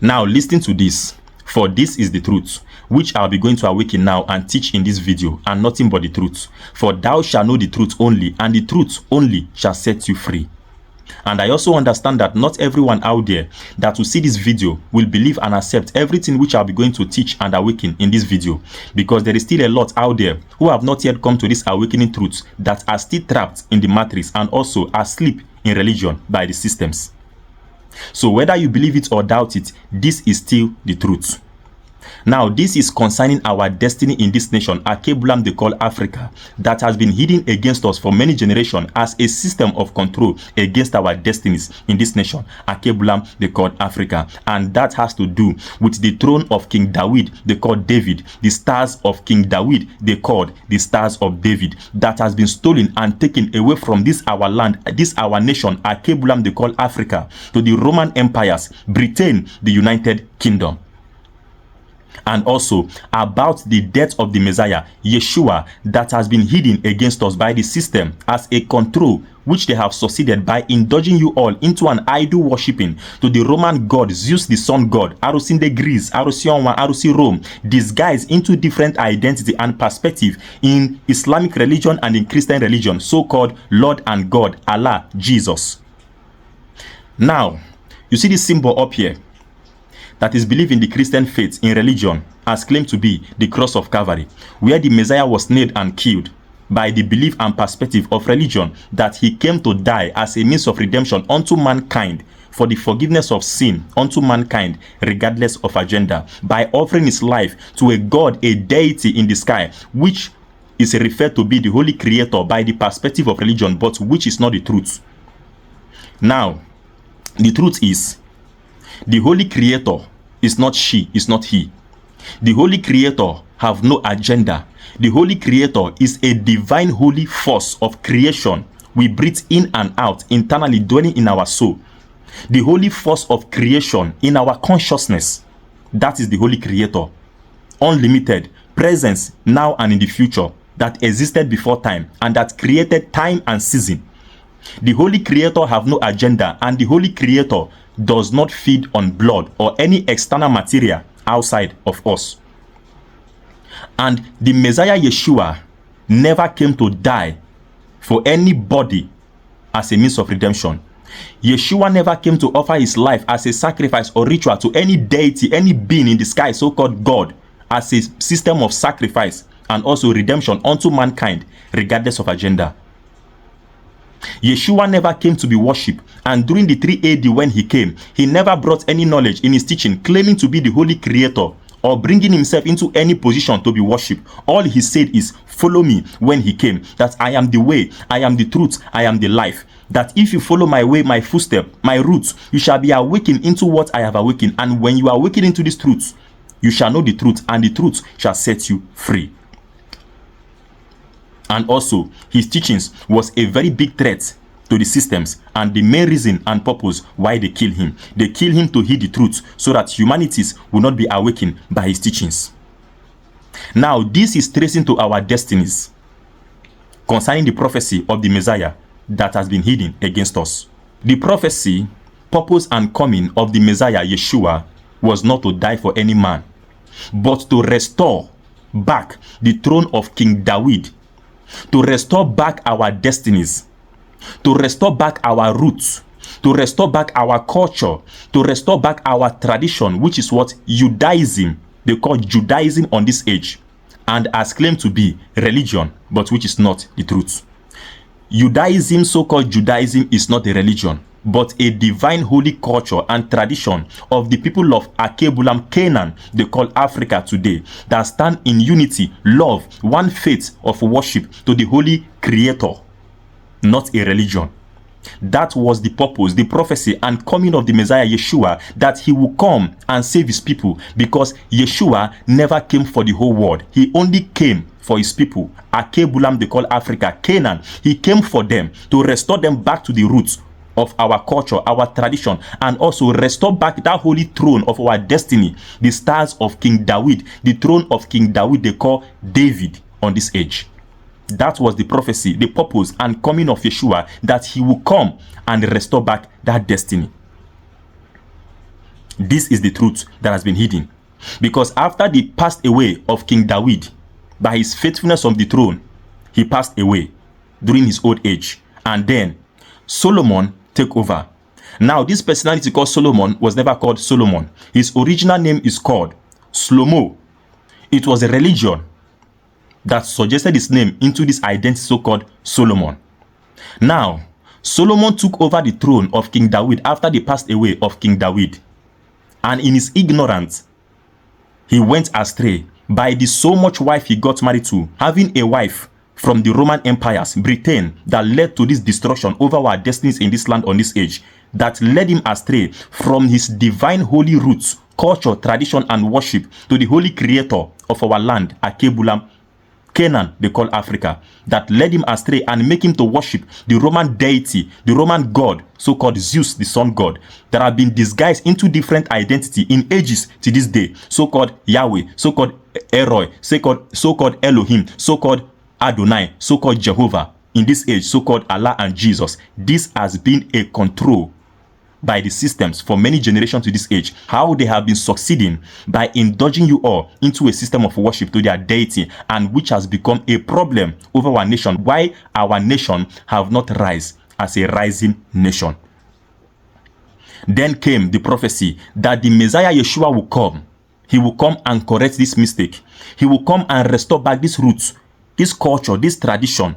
Now listen to this. For this is the truth, which I'll be going to awaken now and teach in this video, and nothing but the truth. For thou shalt know the truth only, and the truth only shall set you free. And I also understand that not everyone out there that will see this video will believe and accept everything which I'll be going to teach and awaken in this video, because there is still a lot out there who have not yet come to this awakening truth, that are still trapped in the matrix and also asleep in religion by the systems. So whether you believe it or doubt it, this is still the truth. Now, this is concerning our destiny in this nation, Akebulam they call Africa, that has been hidden against us for many generations as a system of control against our destinies in this nation, Akebulam they call Africa. And that has to do with the throne of King David they called David, the stars of King David they called the stars of David, that has been stolen and taken away from this our land, this our nation, Akebulam they call Africa, to the Roman empires, Britain, the United Kingdom. And also about the death of the Messiah, Yeshua, that has been hidden against us by the system as a control which they have succeeded by indulging you all into an idol worshipping to the Roman god Zeus the sun god, Arusinde Greece, Arusionwa, Arusi Rome, disguised into different identity and perspective in Islamic religion and in Christian religion, so-called Lord and God, Allah, Jesus. Now, you see this symbol up here that is believed in the Christian faith in religion as claimed to be the cross of Calvary, where the Messiah was nailed and killed by the belief and perspective of religion that he came to die as a means of redemption unto mankind for the forgiveness of sin unto mankind regardless of agenda, by offering his life to a God, a deity in the sky, which is referred to be the holy creator by the perspective of religion, but which is not the truth. Now, the truth is, the holy creator is not she, is not he. The holy creator have no agenda. The holy creator is a divine holy force of creation. We breathe in and out, internally dwelling in our soul. The holy force of creation in our consciousness. That is the holy creator. Unlimited presence now and in the future, that existed before time and that created time and season. The holy creator have no agenda, and the holy creator does not feed on blood or any external material outside of us. And the Messiah Yeshua never came to die for anybody as a means of redemption. Yeshua never came to offer his life as a sacrifice or ritual to any deity, any being in the sky, so-called God, as a system of sacrifice and also redemption unto mankind regardless of agenda. Yeshua never came to be worshipped, and during the 3 AD when he came, he never brought any knowledge in his teaching claiming to be the holy creator or bringing himself into any position to be worshipped. All he said is, follow me, when he came, that I am the way, I am the truth, I am the life. That if you follow my way, my footstep, my roots, you shall be awakened into what I have awakened. And when you are awakened into this truth, you shall know the truth, and the truth shall set you free. And also, his teachings was a very big threat to the systems, and the main reason and purpose why they kill him. They kill him to heed the truth so that humanities will not be awakened by his teachings. Now, this is tracing to our destinies concerning the prophecy of the Messiah that has been hidden against us. The prophecy, purpose, and coming of the Messiah Yeshua was not to die for any man, but to restore back the throne of King David, to restore back our destinies, to restore back our roots, to restore back our culture, to restore back our tradition, which is what Judaism, they call Judaism on this age, and as claimed to be religion, but which is not the truth. Judaism, so-called Judaism, is not a religion, but a divine holy culture and tradition of the people of Akebulam, Canaan, they call Africa today, that stand in unity, love, one faith of worship to the holy creator, not a religion. That was the purpose, the prophecy and coming of the Messiah Yeshua, that he will come and save his people, because Yeshua never came for the whole world. He only came for his people, Akebulam, they call Africa, Canaan. He came for them to restore them back to the roots of our culture, our tradition, and also restore back that holy throne of our destiny, the stars of King David, the throne of King David they call David on this age. That was the prophecy, the purpose and coming of Yeshua, that he will come and restore back that destiny. This is the truth that has been hidden. Because after the passed away of King David, by his faithfulness on the throne, he passed away during his old age. And then Solomon took over. Now, this personality called Solomon was never called Solomon. His original name is called Slomo. It was a religion that suggested his name into this identity so-called Solomon. Now, Solomon took over the throne of King David after the passed away of King David. And in his ignorance, he went astray by the so much wife he got married to, having a wife from the Roman empires, Britain, that led to this destruction over our destinies in this land on this age, that led him astray from his divine holy roots, culture, tradition, and worship to the holy creator of our land, Akebulam, Canaan, they call Africa, that led him astray and make him to worship the Roman deity, the Roman god, so-called Zeus, the sun god, that have been disguised into different identity in ages to this day, so-called Yahweh, so-called Eroi, so-called Elohim, so-called Adonai, so-called Jehovah, in this age, so-called Allah and Jesus. This has been a control by the systems for many generations to this age, how they have been succeeding by indulging you all into a system of worship to their deity, and which has become a problem over our nation. Why our nation have not rise as a rising nation. Then came the prophecy that the Messiah Yeshua will come. He will come and correct this mistake. He will come and restore back these roots, this culture, this tradition.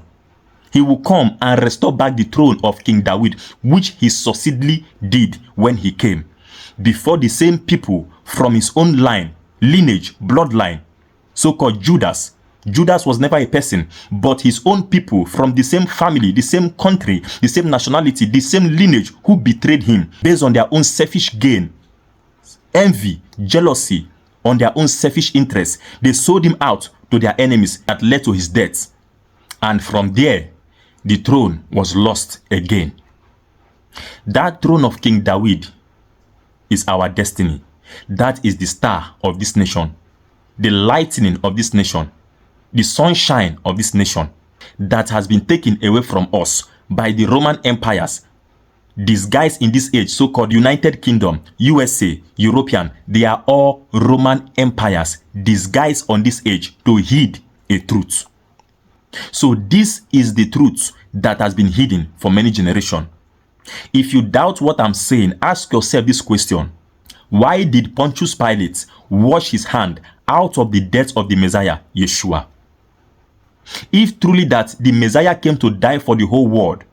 He will come and restore back the throne of King David, which he succeedingly did when he came. Before the same people from his own line, lineage, bloodline, so-called Judas. Judas was never a person, but his own people from the same family, the same country, the same nationality, the same lineage, who betrayed him based on their own selfish gain, envy, jealousy, on their own selfish interests. They sold him out to their enemies that led to his death. And from there, the throne was lost again. That throne of King David is our destiny. That is the star of this nation, the lightning of this nation, the sunshine of this nation, that has been taken away from us by the Roman empires, disguised in this age, so-called United Kingdom, USA, European. They are all Roman empires disguised on this age to hide a truth. So this is the truth that has been hidden for many generations. If you doubt what I'm saying, ask yourself this question. Why did Pontius Pilate wash his hand out of the death of the Messiah, Yeshua? If truly that the Messiah came to die for the whole world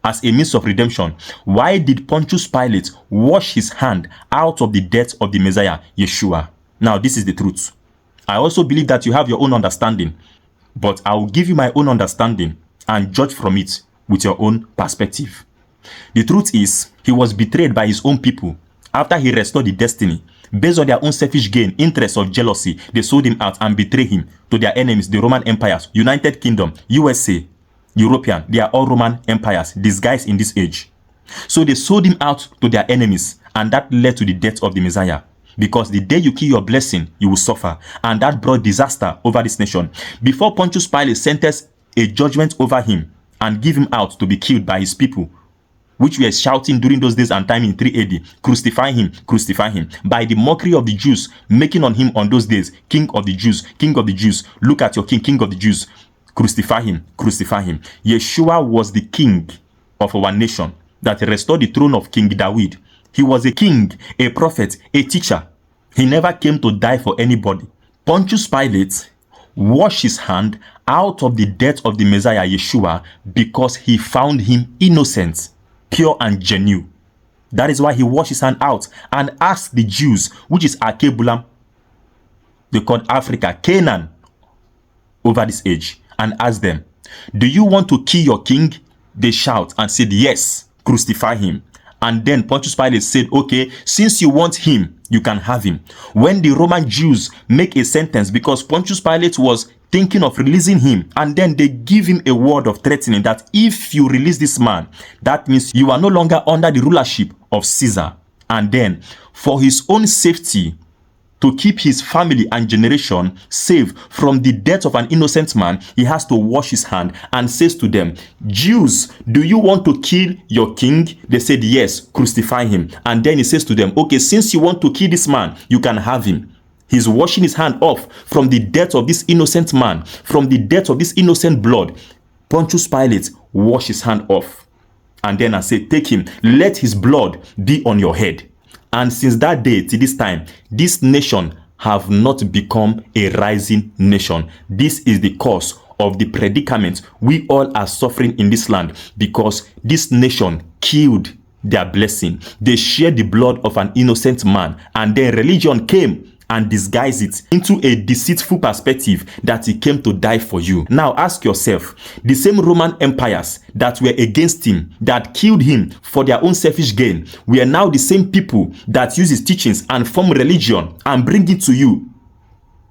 as a means of redemption, why did Pontius Pilate wash his hand out of the death of the Messiah, Yeshua? Now, this is the truth. I also believe that you have your own understanding, but I will give you my own understanding and judge from it with your own perspective. The truth is, he was betrayed by his own people after he restored the destiny. Based on their own selfish gain, interest or jealousy, they sold him out and betrayed him to their enemies, the Roman empires, United Kingdom, USA, European. They are all Roman empires disguised in this age. So they sold him out to their enemies, and that led to the death of the Messiah. Because the day you kill your blessing, you will suffer. And that brought disaster over this nation. Before Pontius Pilate sentenced a judgment over him and give him out to be killed by his people, which were shouting during those days and time in 3 AD, crucify him, crucify him. By the mockery of the Jews, making on him on those days, King of the Jews, King of the Jews, look at your king, King of the Jews, crucify him, crucify him. Yeshua was the king of our nation that restored the throne of King David. He was a king, a prophet, a teacher. He never came to die for anybody. Pontius Pilate washed his hand out of the death of the Messiah, Yeshua, because he found him innocent, pure and genuine. That is why he washed his hand out and asked the Jews, which is Akebulam, they called Africa, Canaan, over this age, and asked them, do you want to kill your king? They shout and said, yes, crucify him. And then Pontius Pilate said, okay, since you want him, you can have him. When the Roman Jews make a sentence, because Pontius Pilate was thinking of releasing him, and then they give him a word of threatening that if you release this man, that means you are no longer under the rulership of Caesar. And then for his own safety, To keep his family and generation safe from the death of an innocent man, he has to wash his hand and says to them, Jews, do you want to kill your king? They said, yes, crucify him. And then he says to them, okay, since you want to kill this man, you can have him. He's washing his hand off from the death of this innocent man, from the death of this innocent blood. Pontius Pilate washed his hand off. And then I said, take him, let his blood be on your head. And since that day to this time, this nation have not become a rising nation. This is the cause of the predicament we all are suffering in this land, because this nation killed their blessing. They shared the blood of an innocent man, and then religion came and disguise it into a deceitful perspective that he came to die for you. Now ask yourself, the same Roman empires that were against him, that killed him for their own selfish gain, were now the same people that use his teachings and form religion and bring it to you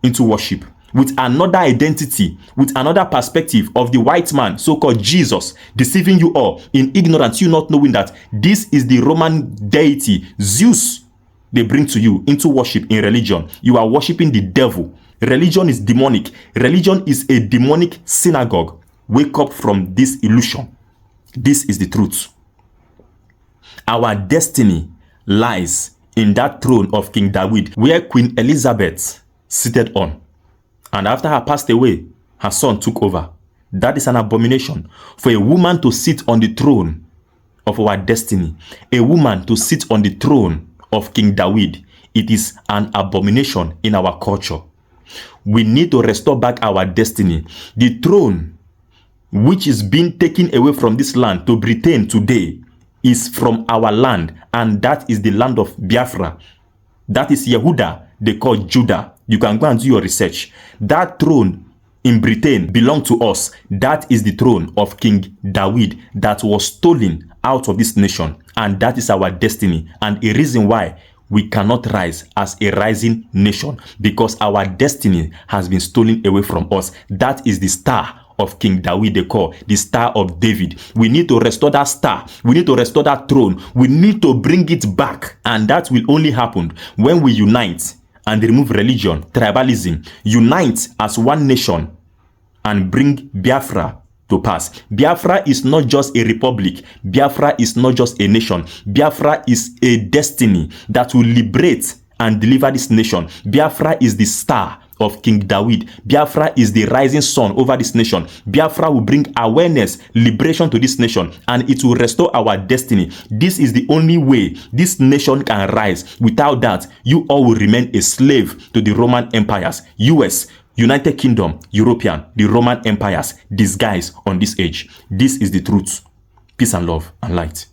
into worship with another identity, with another perspective of the white man, so-called Jesus, deceiving you all in ignorance, you not knowing that this is the Roman deity, Zeus, they bring to you into worship in religion. You are worshiping the devil. Religion is demonic. Religion is a demonic synagogue. Wake up from this illusion. This is the truth. Our destiny lies in that throne of King David, where Queen Elizabeth seated on. And after her passed away, her son took over. That is an abomination for a woman to sit on the throne of our destiny. A woman to sit on the throne of King David. It is an abomination in our culture. We need to restore back our destiny. The throne which is being taken away from this land to Britain today is from our land, and that is the land of Biafra. That is Yehuda, they call Judah. You can go and do your research. That throne in Britain belonged to us. That is the throne of King David that was stolen out of this nation, and that is our destiny, and a reason why we cannot rise as a rising nation, because our destiny has been stolen away from us. That is the star of King David, they call the Star of David. We need to restore that star. We need to restore that throne. We need to bring it back, and that will only happen when we unite and remove religion, tribalism, unite as one nation and bring Biafra to pass. Biafra is not just a republic. Biafra is not just a nation. Biafra is a destiny that will liberate and deliver this nation. Biafra is the star of King David. Biafra is the rising sun over this nation. Biafra will bring awareness, liberation to this nation, and it will restore our destiny. This is the only way this nation can rise. Without that, you all will remain a slave to the Roman empires, US, United Kingdom, European, the Roman empires disguised on this age. This is the truth. Peace and love and light.